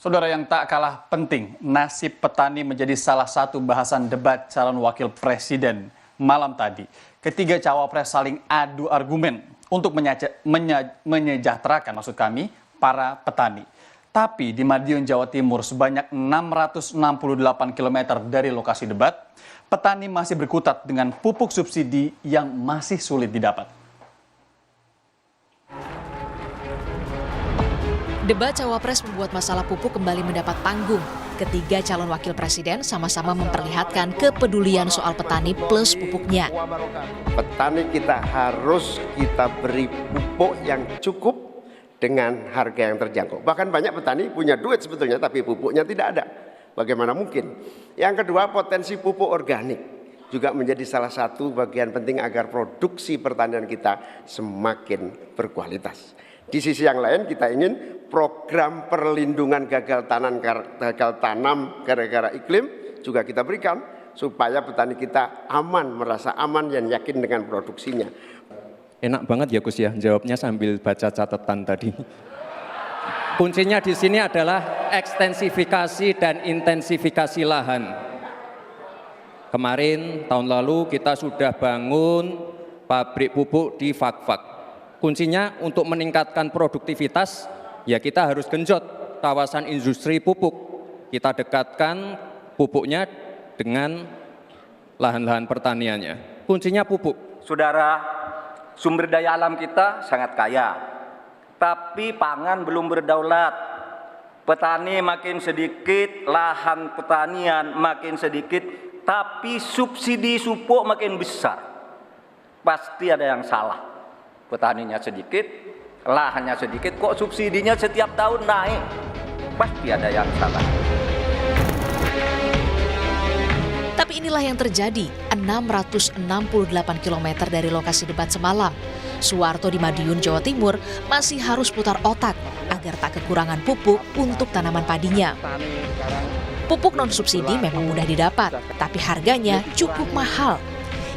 Saudara, yang tak kalah penting, nasib petani menjadi salah satu bahasan debat calon wakil presiden malam tadi. Ketiga cawapres saling adu argumen untuk menyejahterakan para petani. Tapi di Madiun, Jawa Timur, sebanyak 668 km dari lokasi debat, petani masih berkutat dengan pupuk subsidi yang masih sulit didapat. Debat cawapres membuat masalah pupuk kembali mendapat panggung. Ketiga calon wakil presiden sama-sama memperlihatkan kepedulian soal petani plus pupuknya. Petani kita harus kita beri pupuk yang cukup dengan harga yang terjangkau. Bahkan banyak petani punya duit sebetulnya tapi pupuknya tidak ada. Bagaimana mungkin? Yang kedua, potensi pupuk organik juga menjadi salah satu bagian penting agar produksi pertanian kita semakin berkualitas. Di sisi yang lain kita ingin program perlindungan gagal tanam gara-gara iklim juga kita berikan supaya petani kita aman, merasa aman dan yakin dengan produksinya. Enak banget ya Gus ya, jawabnya sambil baca catatan tadi. Kuncinya di sini adalah ekstensifikasi dan intensifikasi lahan. Kemarin tahun lalu kita sudah bangun pabrik pupuk di Fak-Fak. Kuncinya untuk meningkatkan produktivitas, ya kita harus genjot kawasan industri pupuk. Kita dekatkan pupuknya dengan lahan-lahan pertaniannya. Kuncinya pupuk. Saudara, sumber daya alam kita sangat kaya, tapi pangan belum berdaulat. Petani makin sedikit, lahan pertanian makin sedikit, tapi subsidi pupuk makin besar. Pasti ada yang salah. Petaninya sedikit, lahannya sedikit, kok subsidinya setiap tahun naik? Pasti ada yang salah. Tapi inilah yang terjadi 668 km dari lokasi debat semalam. Suwarto di Madiun, Jawa Timur masih harus putar otak agar tak kekurangan pupuk untuk tanaman padinya. Pupuk non-subsidi memang mudah didapat, tapi harganya cukup mahal.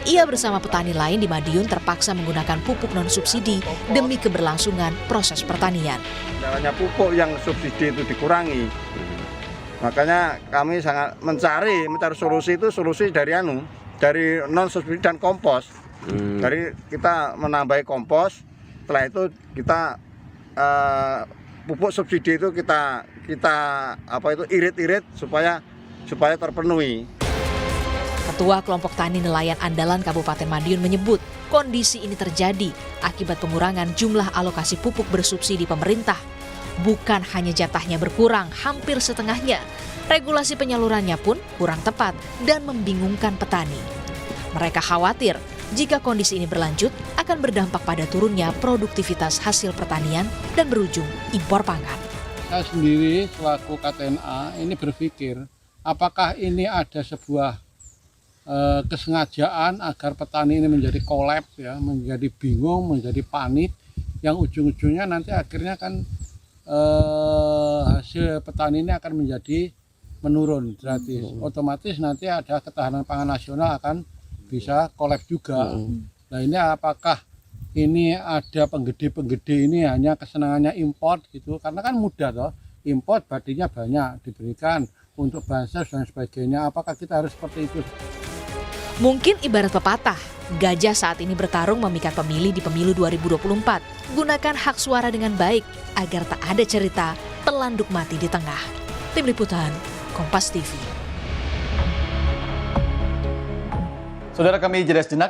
Ia bersama petani lain di Madiun terpaksa menggunakan pupuk non-subsidi demi keberlangsungan proses pertanian. Caranya pupuk yang subsidi itu dikurangi. Makanya kami sangat mencari solusi itu dari non-subsidi dan kompos. Dari kita menambahi kompos, setelah itu kita pupuk subsidi itu kita irit-irit supaya terpenuhi. Ketua Kelompok Tani Nelayan Andalan Kabupaten Madiun menyebut kondisi ini terjadi akibat pengurangan jumlah alokasi pupuk bersubsidi pemerintah. Bukan hanya jatahnya berkurang, hampir setengahnya. Regulasi penyalurannya pun kurang tepat dan membingungkan petani. Mereka khawatir jika kondisi ini berlanjut akan berdampak pada turunnya produktivitas hasil pertanian dan berujung impor pangan. Saya sendiri selaku KTNA ini berpikir apakah ini ada sebuah kesengajaan agar petani ini menjadi kolaps ya, menjadi bingung, menjadi panik, yang ujung-ujungnya nanti akhirnya kan hasil petani ini akan menjadi menurun gratis. Otomatis nanti ada ketahanan pangan nasional akan bisa kolaps juga. Nah ini apakah ini ada penggede-penggede ini hanya kesenangannya import gitu, karena kan mudah toh, import badinya banyak diberikan untuk bansos dan sebagainya. Apakah kita harus seperti itu? Mungkin ibarat pepatah, gajah saat ini bertarung memikat pemilih di pemilu 2024. Gunakan hak suara dengan baik agar tak ada cerita pelanduk mati di tengah. Tim Liputan, Kompas TV. Saudara, kami jeda sejenak.